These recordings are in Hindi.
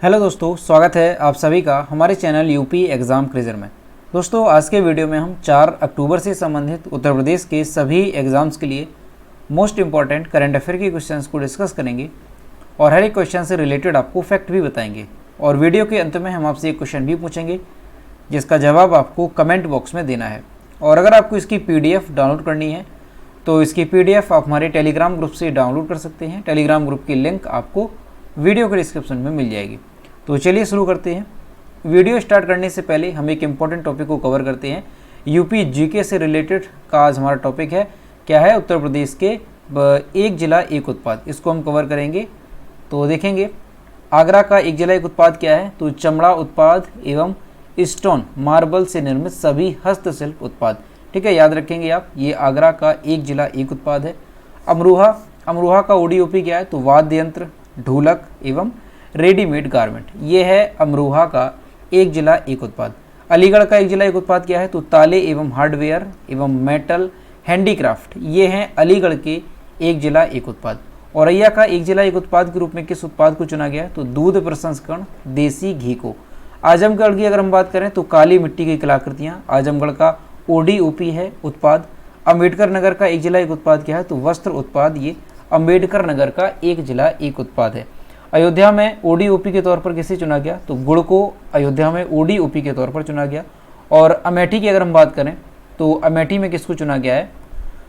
हेलो दोस्तों, स्वागत है आप सभी का हमारे चैनल यूपी एग्ज़ाम क्रेजर में। दोस्तों, आज के वीडियो में हम 4 अक्टूबर से संबंधित उत्तर प्रदेश के सभी एग्ज़ाम्स के लिए मोस्ट इंपॉर्टेंट करंट अफेयर के क्वेश्चंस को डिस्कस करेंगे और हर एक क्वेश्चन से रिलेटेड आपको फैक्ट भी बताएंगे। और वीडियो के अंत में हम आपसे एक क्वेश्चन भी पूछेंगे जिसका जवाब आपको कमेंट बॉक्स में देना है। और अगर आपको इसकी PDF डाउनलोड करनी है तो इसकी PDF आप हमारे टेलीग्राम ग्रुप से डाउनलोड कर सकते हैं। टेलीग्राम ग्रुप की लिंक आपको वीडियो के डिस्क्रिप्शन में मिल जाएगी। तो चलिए शुरू करते हैं। वीडियो स्टार्ट करने से पहले हम एक इम्पॉर्टेंट टॉपिक को कवर करते हैं। यूपी जीके से रिलेटेड का आज हमारा टॉपिक है, क्या है, उत्तर प्रदेश के एक जिला एक उत्पाद। इसको हम कवर करेंगे। तो देखेंगे आगरा का एक जिला एक उत्पाद क्या है, तो चमड़ा उत्पाद एवं स्टोन मार्बल से निर्मित सभी हस्तशिल्प उत्पाद। ठीक है, याद रखेंगे आप, ये आगरा का एक जिला एक उत्पाद है। अमरोहा का ODOP क्या है, तो वाद्य यंत्र, ढोलक एवं रेडीमेड गारमेंट। ये है अमरोहा का एक जिला एक उत्पाद। अलीगढ़ का एक जिला एक उत्पाद क्या है, तो ताले एवं हार्डवेयर एवं मेटल हैंडीक्राफ्ट। ये हैं अलीगढ़ के एक जिला एक उत्पाद। औरैया का एक जिला एक उत्पाद के रूप में किस उत्पाद को चुना गया है, तो दूध प्रसंस्करण देसी घी को। आजमगढ़ की अगर हम बात करें तो काली मिट्टी की कलाकृतियाँ, आजमगढ़ का ODOP है उत्पाद। अम्बेडकर नगर का एक जिला एक उत्पाद क्या है, तो वस्त्र उत्पाद। ये अम्बेडकर नगर का एक जिला एक उत्पाद है। अयोध्या में ODOP के तौर पर किसे चुना गया, तो गुड़ को अयोध्या में ODOP के तौर पर चुना गया। और अमेठी की अगर हम बात करें तो अमेठी में किसको चुना गया है,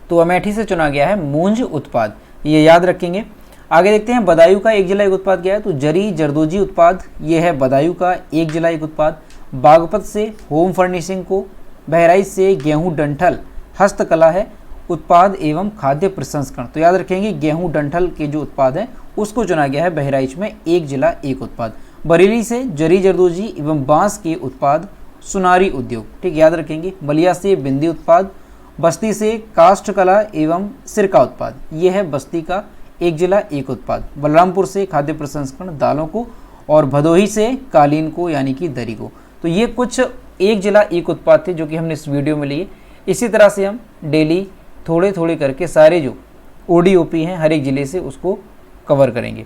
तो अमेठी से चुना गया है मूंज उत्पाद। ये याद रखेंगे। आगे देखते हैं बदायूं का एक जिला एक उत्पाद क्या है, तो जरी जरदोजी उत्पाद। ये है बदायूं का एक जिला एक उत्पाद। बागपत से होम फर्निशिंग को, बहराइच से गेहूं डंठल हस्तकला है उत्पाद एवं खाद्य प्रसंस्करण। तो याद रखेंगे गेहूं डंठल के जो उत्पाद है उसको चुना गया है बहराइच में एक जिला एक उत्पाद। बरेली से जरी जरदोजी एवं बांस के उत्पाद, सुनारी उद्योग। ठीक, याद रखेंगे। बलिया से बिंदी उत्पाद। बस्ती से काष्ठ कला एवं सिरका उत्पाद। ये है बस्ती का एक जिला एक उत्पाद। बलरामपुर से खाद्य प्रसंस्करण दालों को, और भदोही से कालीन को यानी कि दरी को। तो ये कुछ एक जिला एक उत्पाद थे जो कि हमने इस वीडियो में लिए। इसी तरह से हम डेली थोड़े थोड़े करके सारे जो ODOP हैं हर एक ज़िले से उसको कवर करेंगे।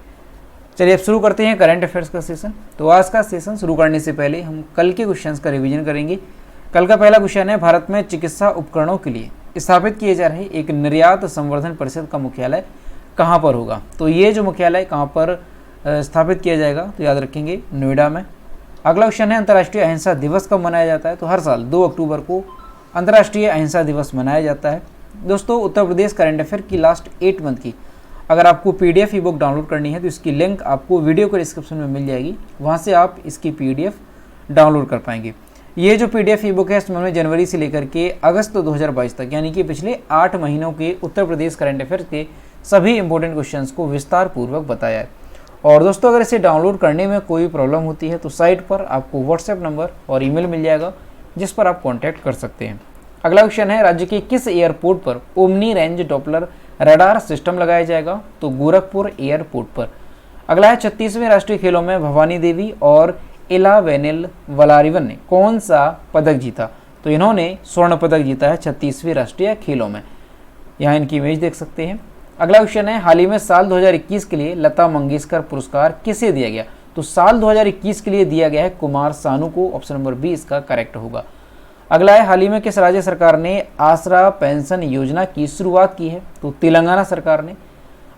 चलिए अब शुरू करते हैं करंट अफेयर्स का सेशन। तो आज का सेशन शुरू करने से पहले हम कल के क्वेश्चंस का रिवीजन करेंगे। कल का पहला क्वेश्चन है, भारत में चिकित्सा उपकरणों के लिए स्थापित किए जा रहे एक निर्यात संवर्धन परिषद का मुख्यालय कहाँ पर होगा। तो ये जो मुख्यालय कहाँ पर स्थापित किया जाएगा, तो याद रखेंगे नोएडा में। अगला क्वेश्चन है, अंतर्राष्ट्रीय अहिंसा दिवस कब मनाया जाता है, तो हर साल 2 अक्टूबर को अंतर्राष्ट्रीय अहिंसा दिवस मनाया जाता है। दोस्तों, उत्तर प्रदेश करंट अफेयर की लास्ट 8 मंथ की अगर आपको PDF ई बुक डाउनलोड करनी है तो इसकी लिंक आपको वीडियो के डिस्क्रिप्शन में मिल जाएगी। वहाँ से आप इसकी PDF डाउनलोड कर पाएंगे। ये जो PDF ई बुक है इसमें हमने जनवरी से लेकर के अगस्त 2022 तक यानी कि पिछले 8 महीनों के उत्तर प्रदेश करंट अफेयर के सभी इंपॉर्टेंट क्वेश्चंस को विस्तार पूर्वक बताया है। और दोस्तों, अगर इसे डाउनलोड करने में कोई प्रॉब्लम होती है तो साइट पर आपको WhatsApp नंबर और ईमेल मिल जाएगा जिस पर आप कॉन्टैक्ट कर सकते हैं। अगला क्वेश्चन है, राज्य के किस एयरपोर्ट पर omni range Doppler radar system लगाया जाएगा, तो गोरखपुर एयरपोर्ट पर। अगला है, 36वें राष्ट्रीय खेलों में भवानी देवी और इलावेनिल वलारिवन ने कौन सा पदक जीता, तो इन्होंने स्वर्ण पदक जीता है 36वें राष्ट्रीय खेलों में। यहाँ इनकी इमेज देख सकते हैं। अगला क्वेश्चन है, हाल ही में साल 2021 के लिए लता मंगेशकर पुरस्कार किसे दिया गया, तो साल 2021 के लिए दिया गया है कुमार सानू को। ऑप्शन नंबर बी इसका करेक्ट होगा। अगला है, हाल ही में किस राज्य सरकार ने आसरा पेंशन योजना की शुरुआत की है, तो तेलंगाना सरकार ने।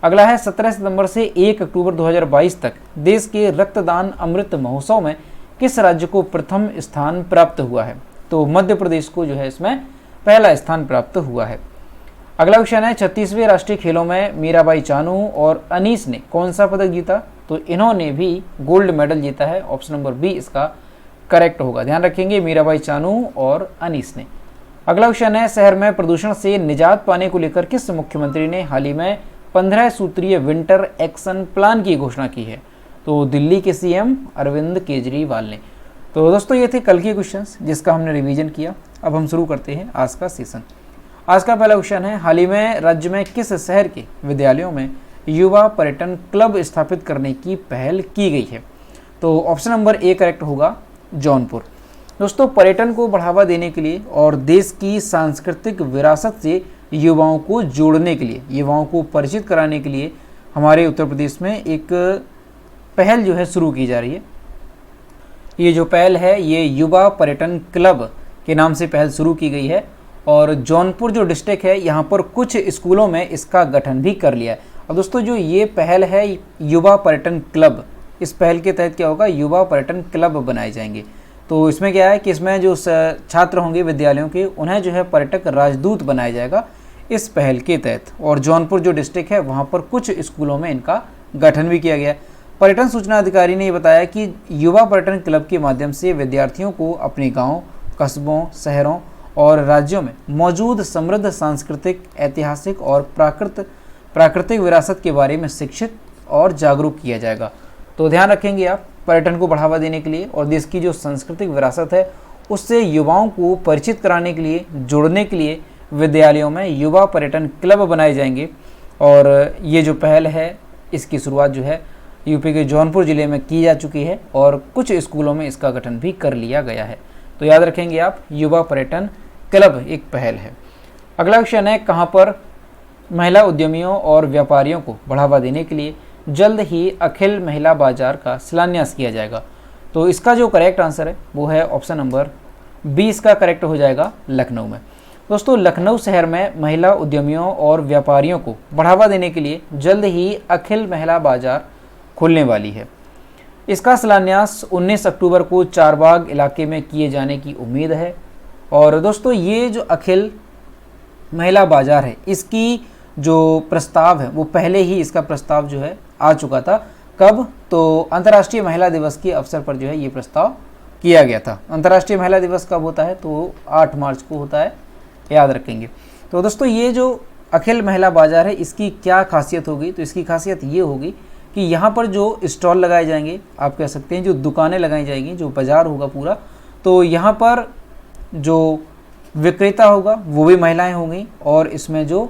अगला है, 17 सितंबर से 1 अक्टूबर 2022 तक देश के रक्तदान अमृत महोत्सव में किस राज्य को प्रथम स्थान प्राप्त हुआ है, तो मध्य प्रदेश को जो है इसमें पहला स्थान प्राप्त हुआ है। अगला क्वेश्चन है, 36वें राष्ट्रीय खेलों में मीराबाई चानू और अनीस ने कौन सा पदक जीता, तो इन्होंने भी गोल्ड मेडल जीता है। ऑप्शन नंबर बी इसका करेक्ट होगा। ध्यान रखेंगे मीराबाई चानू और अनीस ने। अगला क्वेश्चन है, शहर में प्रदूषण से निजात पाने को लेकर किस मुख्यमंत्री ने हाल ही में 15 सूत्रीय विंटर एक्शन प्लान की घोषणा की है, तो दिल्ली के CM अरविंद केजरीवाल ने। तो दोस्तों, ये थे कल के क्वेश्चंस जिसका हमने रिवीजन किया। अब हम शुरू करते हैं आज का सेशन। आज का पहला क्वेश्चन है, हाल ही में राज्य में किस शहर के विद्यालयों में युवा पर्यटन क्लब स्थापित करने की पहल की गई है, तो ऑप्शन नंबर ए करेक्ट होगा, जौनपुर। दोस्तों, पर्यटन को बढ़ावा देने के लिए और देश की सांस्कृतिक विरासत से युवाओं को जोड़ने के लिए, युवाओं को परिचित कराने के लिए हमारे उत्तर प्रदेश में एक पहल जो है शुरू की जा रही है। ये जो पहल है ये युवा पर्यटन क्लब के नाम से पहल शुरू की गई है और जौनपुर जो डिस्ट्रिक्ट है यहाँ पर कुछ स्कूलों में इसका गठन भी कर लिया है। और दोस्तों जो ये पहल है युवा पर्यटन क्लब, इस पहल के तहत क्या होगा, युवा पर्यटन क्लब बनाए जाएंगे। तो इसमें क्या है कि इसमें जो छात्र होंगे विद्यालयों के, उन्हें जो है पर्यटक राजदूत बनाया जाएगा इस पहल के तहत। और जौनपुर जो डिस्ट्रिक्ट है वहाँ पर कुछ स्कूलों में इनका गठन भी किया गया। पर्यटन सूचना अधिकारी ने बताया कि युवा पर्यटन क्लब के माध्यम से विद्यार्थियों को अपने गाँव, कस्बों, शहरों और राज्यों में मौजूद समृद्ध सांस्कृतिक, ऐतिहासिक और प्राकृतिक विरासत के बारे में शिक्षित और जागरूक किया जाएगा। तो ध्यान रखेंगे आप, पर्यटन को बढ़ावा देने के लिए और देश की जो सांस्कृतिक विरासत है उससे युवाओं को परिचित कराने के लिए, जोड़ने के लिए विद्यालयों में युवा पर्यटन क्लब बनाए जाएंगे। और ये जो पहल है इसकी शुरुआत जो है यूपी के जौनपुर ज़िले में की जा चुकी है और कुछ स्कूलों में इसका गठन भी कर लिया गया है। तो याद रखेंगे आप, युवा पर्यटन क्लब एक पहल है। अगला क्वेश्चन है, कहाँ पर महिला उद्यमियों और व्यापारियों को बढ़ावा देने के लिए जल्द ही अखिल महिला बाजार का शिलान्यास किया जाएगा। तो इसका जो करेक्ट आंसर है वो है ऑप्शन नंबर 20 का करेक्ट हो जाएगा, लखनऊ में। दोस्तों लखनऊ शहर में महिला उद्यमियों और व्यापारियों को बढ़ावा देने के लिए जल्द ही अखिल महिला बाजार खुलने वाली है। इसका शिलान्यास 19 अक्टूबर को चारबाग इलाके में किए जाने की उम्मीद है। और दोस्तों ये जो अखिल महिला बाजार है इसकी जो प्रस्ताव है वो पहले ही इसका प्रस्ताव जो है आ चुका था। कब? तो अंतर्राष्ट्रीय महिला दिवस के अवसर पर जो है ये प्रस्ताव किया गया था। अंतर्राष्ट्रीय महिला दिवस कब होता है? तो 8 मार्च को होता है, याद रखेंगे। तो दोस्तों ये जो अखिल महिला बाजार है इसकी क्या खासियत होगी? तो इसकी खासियत ये होगी कि यहाँ पर जो स्टॉल लगाए जाएंगे, आप कह सकते हैं जो दुकानें लगाई जाएंगी, जो बाज़ार होगा पूरा, तो यहाँ पर जो विक्रेता होगा वो भी महिलाएं होंगी और इसमें जो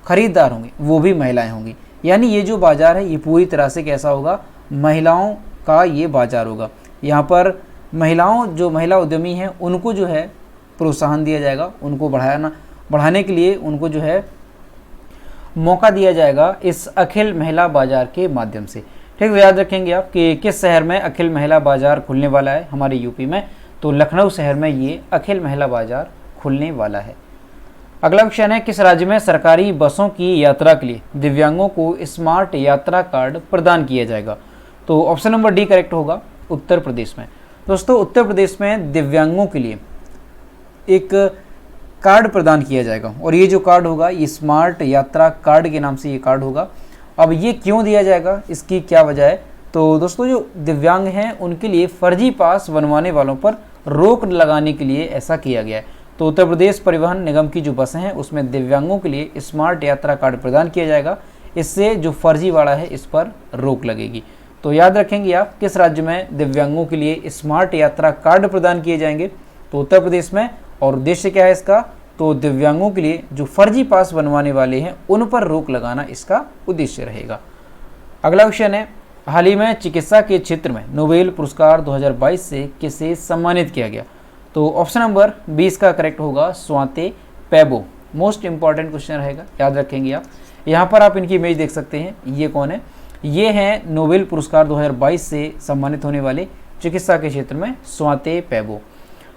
खरीदार होंगे वो भी महिलाएं होंगी। यानी ये जो बाज़ार है ये पूरी तरह से कैसा होगा? महिलाओं का ये बाज़ार होगा। यहाँ पर जो महिला उद्यमी हैं उनको जो है प्रोत्साहन दिया जाएगा, उनको बढ़ाने के लिए उनको जो है मौका दिया जाएगा इस अखिल महिला बाजार के माध्यम से। ठीक है, याद रखेंगे आप कि किस शहर में अखिल महिला बाजार खुलने वाला है हमारे यूपी में। तो लखनऊ शहर में ये अखिल महिला बाजार खुलने वाला है। अगला क्वेश्चन है, किस राज्य में सरकारी बसों की यात्रा के लिए दिव्यांगों को स्मार्ट यात्रा कार्ड प्रदान किया जाएगा? तो ऑप्शन नंबर डी करेक्ट होगा, उत्तर प्रदेश में। दोस्तों उत्तर प्रदेश में दिव्यांगों के लिए एक कार्ड प्रदान किया जाएगा और ये जो कार्ड होगा ये स्मार्ट यात्रा कार्ड के नाम से ये कार्ड होगा। अब ये क्यों दिया जाएगा, इसकी क्या वजह है? तो दोस्तों जो दिव्यांग हैं उनके लिए फर्जी पास बनवाने वालों पर रोक लगाने के लिए ऐसा किया गया है। तो उत्तर प्रदेश परिवहन निगम की जो बसें हैं उसमें दिव्यांगों के लिए स्मार्ट यात्रा कार्ड प्रदान किया जाएगा। इससे जो फर्जी वाला है इस पर रोक लगेगी। तो याद रखेंगे आप, किस राज्य में दिव्यांगों के लिए स्मार्ट यात्रा कार्ड प्रदान किए जाएंगे? तो उत्तर प्रदेश में। और उद्देश्य क्या है इसका? तो दिव्यांगों के लिए जो फर्जी पास बनवाने वाले हैं उन पर रोक लगाना इसका उद्देश्य रहेगा। अगला क्वेश्चन है, हाल ही में चिकित्सा के क्षेत्र में नोबेल पुरस्कार 2022 से किसे सम्मानित किया गया? तो ऑप्शन नंबर 20 का करेक्ट होगा, स्वाति पैबो। मोस्ट इंपॉर्टेंट क्वेश्चन रहेगा, याद रखेंगे आप। यहाँ पर आप इनकी इमेज देख सकते हैं, ये कौन है? ये हैं नोबेल पुरस्कार 2022 से सम्मानित होने वाले चिकित्सा के क्षेत्र में स्वाति पैबो।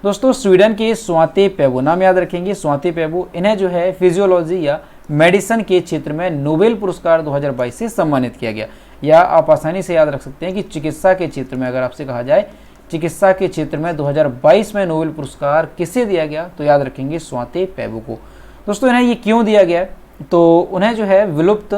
दोस्तों स्वीडन के स्वाति पैबो, नाम याद रखेंगे, स्वाति पैबो। इन्हें जो है फिजियोलॉजी या मेडिसिन के क्षेत्र में नोबेल पुरस्कार 2022 से सम्मानित किया गया। या आप आसानी से याद रख सकते हैं कि चिकित्सा के क्षेत्र में अगर आपसे कहा जाए चिकित्सा के क्षेत्र में 2022 में नोबेल पुरस्कार किसे दिया गया, तो याद रखेंगे स्वाति पैबो को। दोस्तों इन्हें ये क्यों दिया गया? तो उन्हें जो है विलुप्त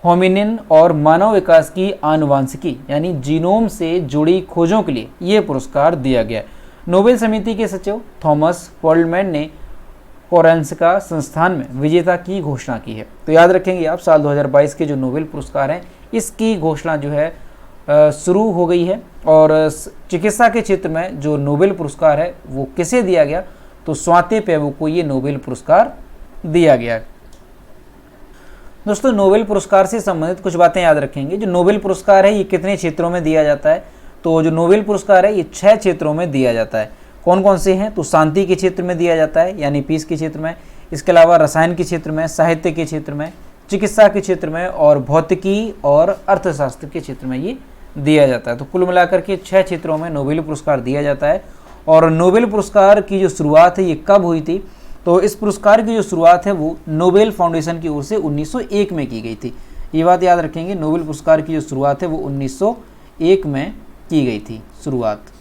होमिनिन और मानव विकास की आनुवांशिकी यानी जीनोम से जुड़ी खोजों के लिए ये पुरस्कार दिया गया। नोबेल समिति के सचिव थॉमस पर्लमैन ने कोरेंस्का संस्थान में विजेता की घोषणा की है। तो याद रखेंगे आप, साल 2022 के जो नोबेल पुरस्कार हैं इसकी घोषणा जो है शुरू हो गई है। और चिकित्सा के क्षेत्र में जो नोबेल पुरस्कार है वो किसे दिया गया? तो स्वाति पैबो को ये नोबेल पुरस्कार दिया गया। दोस्तों नोबेल पुरस्कार से संबंधित कुछ बातें याद रखेंगे। जो नोबेल पुरस्कार है ये कितने क्षेत्रों में दिया जाता है? तो जो नोबेल पुरस्कार है ये 6 क्षेत्रों में दिया जाता है। कौन कौन से हैं? तो शांति के क्षेत्र में दिया जाता है यानी पीस के क्षेत्र में, इसके अलावा रसायन के क्षेत्र में, साहित्य के क्षेत्र में, चिकित्सा के क्षेत्र में और भौतिकी और अर्थशास्त्र के क्षेत्र में ये दिया जाता है। तो कुल मिलाकर के 6 क्षेत्रों में नोबेल पुरस्कार दिया जाता है। और नोबेल पुरस्कार की जो शुरुआत है ये कब हुई थी, तो इस पुरस्कार की जो शुरुआत है वो नोबेल फाउंडेशन की ओर से 1901 में की गई थी। ये बात याद रखेंगे, नोबेल पुरस्कार की जो शुरुआत है वो 1901 में की गई थी शुरुआत।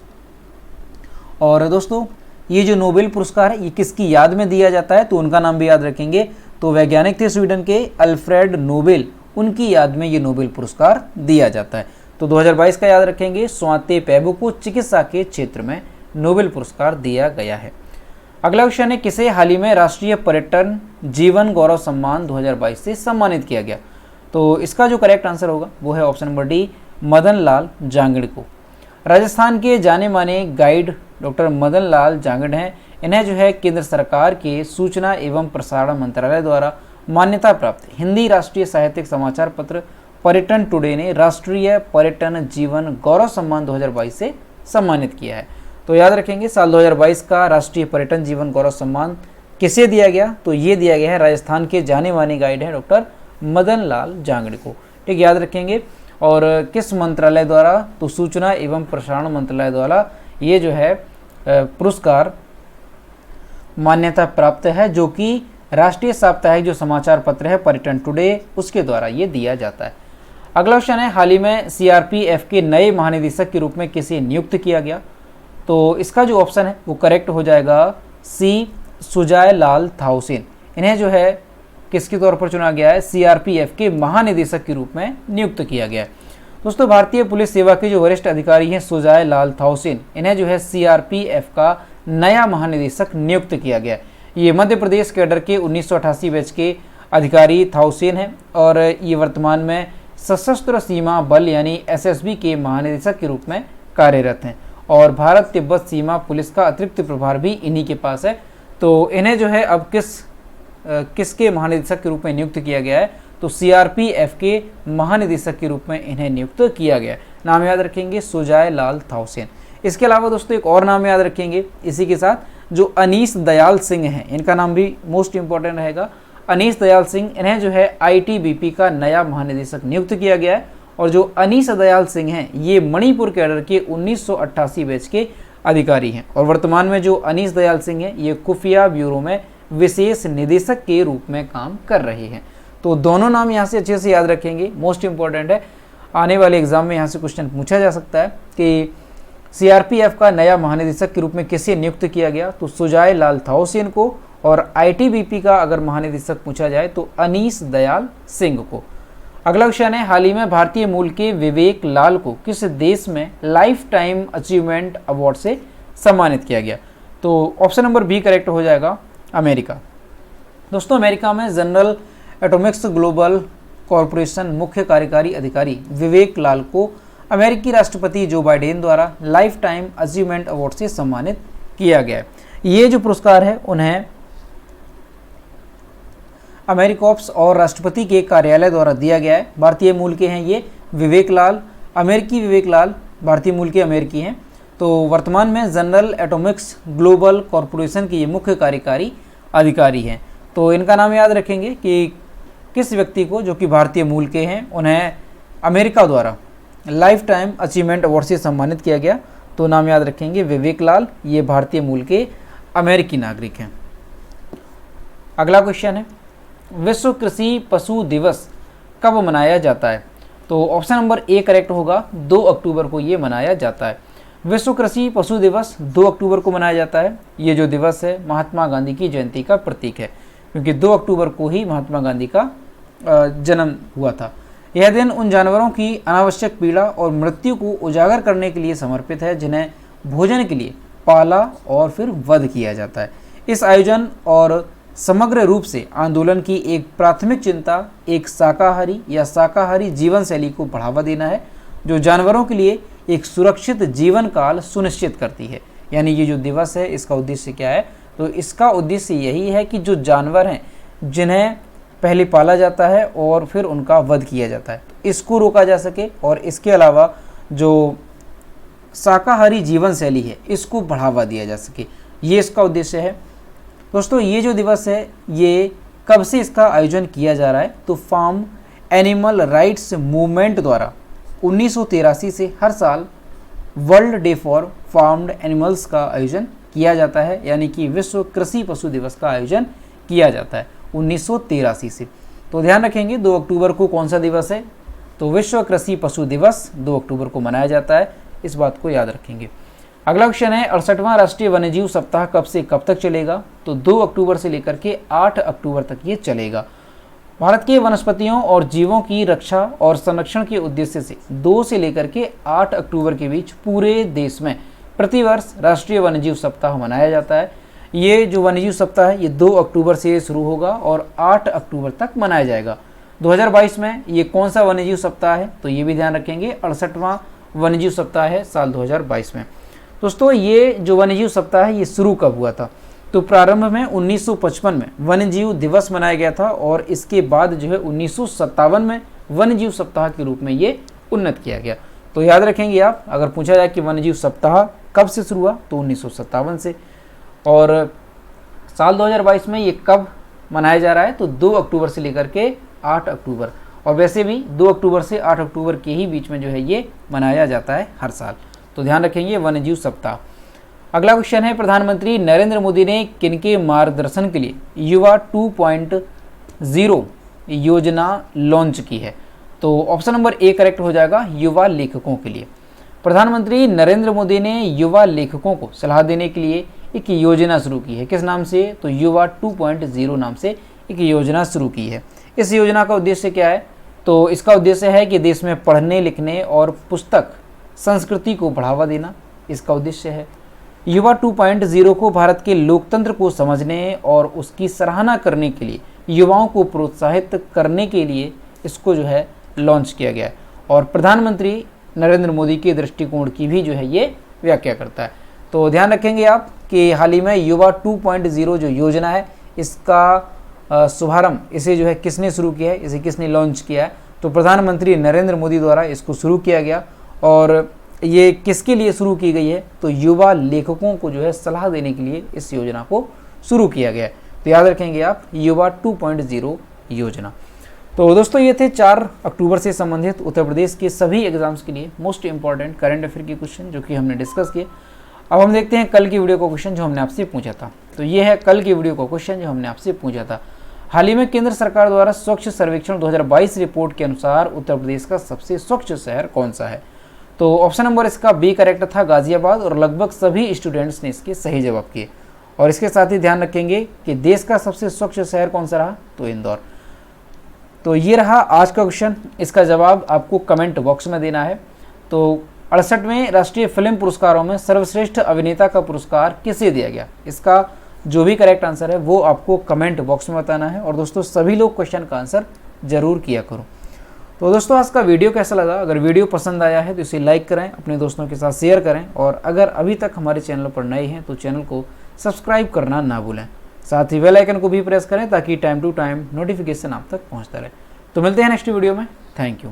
और दोस्तों ये जो नोबेल पुरस्कार है ये किसकी याद में दिया जाता है, तो उनका नाम भी याद रखेंगे। तो वैज्ञानिक थे स्वीडन के अल्फ्रेड नोबेल, उनकी याद में ये नोबेल पुरस्कार दिया जाता है। तो 2022 का याद रखेंगे, स्वाते पैबो को चिकित्सा के क्षेत्र में नोबेल पुरस्कार दिया गया है। अगला क्वेश्चन है, किसे हाल ही में राष्ट्रीय पर्यटन जीवन गौरव सम्मान 2022 से सम्मानित किया गया। तो इसका जो करेक्ट आंसर होगा वो है option number D, Madan Lal Jangad को। राजस्थान के जाने माने गाइड डॉक्टर मदन लाल जांगड़ हैं। इन्हें जो है केंद्र सरकार के सूचना एवं प्रसारण मंत्रालय द्वारा मान्यता प्राप्त हिंदी राष्ट्रीय साहित्यिक समाचार पत्र पर्यटन टुडे ने राष्ट्रीय पर्यटन जीवन गौरव सम्मान 2022 से सम्मानित किया है। तो याद रखेंगे, साल 2022 का राष्ट्रीय पर्यटन जीवन गौरव सम्मान किसे दिया गया, तो ये दिया गया है राजस्थान के जाने माने गाइड हैं डॉक्टर मदन लाल जांगड़ को। ठीक, याद रखेंगे। और किस मंत्रालय द्वारा, तो सूचना एवं प्रसारण मंत्रालय द्वारा ये जो है पुरस्कार मान्यता प्राप्त है, जो कि राष्ट्रीय साप्ताहिक जो समाचार पत्र है पर्यटन टुडे, उसके द्वारा ये दिया जाता है। अगला क्वेश्चन है, हाल ही में सीआरपीएफ के नए महानिदेशक के रूप में किसे नियुक्त किया गया। तो इसका जो ऑप्शन है वो करेक्ट हो जाएगा सी, सुजाय लाल थाउसेन। इन्हें जो है किसके तौर पर चुना गया है, सीआरपीएफ के महानिदेशक के रूप में नियुक्त किया गया है। दोस्तों भारतीय पुलिस सेवा के जो वरिष्ठ अधिकारी हैं सुजाय लाल थाउसेन, इन्हें जो है सीआरपीएफ का नया महानिदेशक नियुक्त किया गया है। ये मध्य प्रदेश कैडर के 1988 बैच के अधिकारी थाउसेन हैं और ये वर्तमान में सशस्त्र सीमा बल यानी एसएसबी के महानिदेशक के रूप में कार्यरत हैं। और भारत तिब्बत सीमा पुलिस का अतिरिक्त प्रभार भी इन्हीं के पास है। तो इन्हें जो है अब किसके महानिदेशक के रूप में नियुक्त किया गया है, तो सीआरपीएफ के महानिदेशक के रूप में इन्हें नियुक्त किया गया है। नाम याद रखेंगे सुजाय लाल थाउसेन। इसके अलावा दोस्तों एक और नाम याद रखेंगे इसी के साथ, जो अनीस दयाल सिंह हैं, इनका नाम भी मोस्ट इंपॉर्टेंट रहेगा। अनीस दयाल सिंह, इन्हें जो है आईटीबीपी का नया महानिदेशक नियुक्त किया गया है। और जो अनीस दयाल सिंह हैं ये मणिपुर कैडर के 1988 बैच के अधिकारी हैं। और वर्तमान में जो अनीस दयाल सिंह हैं ये खुफिया ब्यूरो में विशेष निदेशक के रूप में काम कर रहे हैं। तो दोनों नाम यहाँ से अच्छे से याद रखेंगे, मोस्ट इंपॉर्टेंट है। आने वाले एग्जाम में यहाँ से क्वेश्चन पूछा जा सकता है कि सीआरपीएफ का नया महानिदेशक के रूप में किसे नियुक्त किया गया, तो सुजाय लाल थाउसेन को। और आईटीबीपी का अगर महानिदेशक पूछा जाए तो अनीस दयाल सिंह को। अगला क्वेश्चन है, हाल ही में भारतीय मूल के विवेक लाल को किस देश में लाइफ टाइम अचीवमेंट अवार्ड से सम्मानित किया गया। तो ऑप्शन नंबर बी करेक्ट हो जाएगा, अमेरिका। दोस्तों अमेरिका में जनरल एटॉमिक्स ग्लोबल कॉरपोरेशन मुख्य कार्यकारी अधिकारी विवेक लाल को अमेरिकी राष्ट्रपति जो बाइडेन द्वारा लाइफ टाइम अचीवमेंट अवार्ड से सम्मानित किया गया है। ये जो पुरस्कार है उन्हें अमेरिकॉप्स और राष्ट्रपति के कार्यालय द्वारा दिया गया है। भारतीय मूल के हैं ये विवेक लाल, अमेरिकी विवेक लाल भारतीय मूल के अमेरिकी हैं। तो वर्तमान में जनरल एटॉमिक्स ग्लोबल कॉरपोरेशन के ये मुख्य कार्यकारी अधिकारी हैं। तो इनका नाम याद रखेंगे कि किस व्यक्ति को जो कि भारतीय मूल के हैं उन्हें अमेरिका द्वारा लाइफ टाइम अचीवमेंट अवार्ड से सम्मानित किया गया। तो नाम याद रखेंगे विवेक लाल, ये भारतीय मूल के अमेरिकी नागरिक हैं। अगला क्वेश्चन है, विश्व कृषि पशु दिवस कब मनाया जाता है। तो ऑप्शन नंबर ए करेक्ट होगा, 2 अक्टूबर को ये मनाया जाता है। विश्व कृषि पशु दिवस 2 अक्टूबर को मनाया जाता है। ये जो दिवस है महात्मा गांधी की जयंती का प्रतीक है, क्योंकि 2 अक्टूबर को ही महात्मा गांधी का जन्म हुआ था। यह दिन उन जानवरों की अनावश्यक पीड़ा और मृत्यु को उजागर करने के लिए समर्पित है जिन्हें भोजन के लिए पाला और फिर वध किया जाता है। इस आयोजन और समग्र रूप से आंदोलन की एक प्राथमिक चिंता एक शाकाहारी या शाकाहारी जीवन शैली को बढ़ावा देना है, जो जानवरों के लिए एक सुरक्षित जीवन काल सुनिश्चित करती है। यानी ये जो दिवस है इसका उद्देश्य क्या है, तो इसका उद्देश्य यही है कि जो जानवर हैं जिन्हें पहले पाला जाता है और फिर उनका वध किया जाता है, तो इसको रोका जा सके। और इसके अलावा जो शाकाहारी जीवन शैली है इसको बढ़ावा दिया जा सके, ये इसका उद्देश्य है। दोस्तों ये जो दिवस है ये कब से इसका आयोजन किया जा रहा है, तो फार्म एनिमल राइट्स मूवमेंट द्वारा 1983 से हर साल world day for farmed animals का आयोजन किया जाता है, यानी कि विश्व कृषि पशु दिवस का आयोजन किया जाता है 1983 से। तो ध्यान रखेंगे 2 अक्टूबर को कौन सा दिवस है, तो विश्व कृषि पशु दिवस 2 अक्टूबर को मनाया जाता है, इस बात को याद रखेंगे। अगला क्वेश्चन है 68वां राष्ट्रीय वन्यजीव सप्ताह कब से कब तक चलेगा, तो 2 अक्टूबर से लेकर के 8 अक्टूबर तक ये चलेगा। भारत के वनस्पतियों और जीवों की रक्षा और संरक्षण के उद्देश्य से 2 से लेकर के 8 अक्टूबर के बीच पूरे देश में प्रतिवर्ष राष्ट्रीय वन्यजीव सप्ताह मनाया जाता है। ये जो वन्यजीव सप्ताह है ये 2 अक्टूबर से शुरू होगा और 8 अक्टूबर तक मनाया जाएगा। 2022 में ये कौन सा वन्यजीव सप्ताह है, तो ये भी ध्यान रखेंगे 68वां वन्यजीव सप्ताह है साल 2022 में। दोस्तों ये जो वन्यजीव सप्ताह है ये शुरू कब हुआ था, तो प्रारंभ में 1955 में वन्यजीव दिवस मनाया गया था और इसके बाद जो है 1957 में वन्यजीव सप्ताह के रूप में ये उन्नत किया गया। तो याद रखेंगे आप, अगर पूछा जाए कि वन्यजीव सप्ताह कब से शुरू हुआ तो 1957 से, और साल 2022 में ये कब मनाया जा रहा है तो 2 अक्टूबर से लेकर के 8 अक्टूबर, और वैसे भी 2 अक्टूबर से 8 अक्टूबर के ही बीच में जो है ये मनाया जाता है हर साल। तो ध्यान रखेंगे वन्यजीव सप्ताह। अगला क्वेश्चन है प्रधानमंत्री नरेंद्र मोदी ने किनके मार्गदर्शन के लिए युवा 2.0 योजना लॉन्च की है, तो ऑप्शन नंबर ए करेक्ट हो जाएगा, युवा लेखकों के लिए। प्रधानमंत्री नरेंद्र मोदी ने युवा लेखकों को सलाह देने के लिए एक योजना शुरू की है, किस नाम से, तो युवा 2.0 नाम से एक योजना शुरू की है। इस योजना का उद्देश्य क्या है, तो इसका उद्देश्य है कि देश में पढ़ने लिखने और पुस्तक संस्कृति को बढ़ावा देना, इसका उद्देश्य है। युवा 2.0 को भारत के लोकतंत्र को समझने और उसकी सराहना करने के लिए, युवाओं को प्रोत्साहित करने के लिए इसको जो है लॉन्च किया गया है, और प्रधानमंत्री नरेंद्र मोदी के दृष्टिकोण की भी जो है ये व्याख्या करता है। तो ध्यान रखेंगे आप कि हाल ही में युवा 2.0 जो योजना है इसका शुभारंभ, इसे जो है किसने शुरू किया है, इसे किसने लॉन्च किया है, तो प्रधानमंत्री नरेंद्र मोदी द्वारा इसको शुरू किया गया। और ये किसके लिए शुरू की गई है, तो युवा लेखकों को जो है सलाह देने के लिए इस योजना को शुरू किया गया है। तो याद रखेंगे आप युवा 2.0 योजना। तो दोस्तों ये थे 4 अक्टूबर से संबंधित उत्तर प्रदेश के सभी एग्जाम्स के लिए मोस्ट इंपॉर्टेंट करंट अफेयर के क्वेश्चन जो कि हमने डिस्कस किए। अब हम देखते हैं कल की वीडियो का क्वेश्चन जो हमने आपसे पूछा था। तो ये है कल की वीडियो का क्वेश्चन जो हमने आपसे पूछा था। हाल ही में केंद्र सरकार द्वारा स्वच्छ सर्वेक्षण 2022 रिपोर्ट के अनुसार उत्तर प्रदेश का सबसे स्वच्छ शहर कौन सा है, तो ऑप्शन नंबर इसका बी करेक्ट था, गाजियाबाद, और लगभग सभी स्टूडेंट्स ने इसके सही जवाब किए। और इसके साथ ही ध्यान रखेंगे कि देश का सबसे स्वच्छ शहर कौन सा रहा, तो इंदौर। तो ये रहा आज का क्वेश्चन, इसका जवाब आपको कमेंट बॉक्स में देना है। तो 68वें राष्ट्रीय फिल्म पुरस्कारों में सर्वश्रेष्ठ अभिनेता का पुरस्कार किसे दिया गया, इसका जो भी करेक्ट आंसर है वो आपको कमेंट बॉक्स में बताना है। और दोस्तों सभी लोग क्वेश्चन का आंसर जरूर किया करो। तो दोस्तों आज का वीडियो कैसा लगा, अगर वीडियो पसंद आया है तो इसे लाइक करें, अपने दोस्तों के साथ शेयर करें, और अगर अभी तक हमारे चैनल पर नए हैं तो चैनल को सब्सक्राइब करना ना भूलें। साथ ही बेल आइकन को भी प्रेस करें ताकि टाइम टू टाइम नोटिफिकेशन आप तक पहुंचता रहे। तो मिलते हैं नेक्स्ट वीडियो में। Thank you.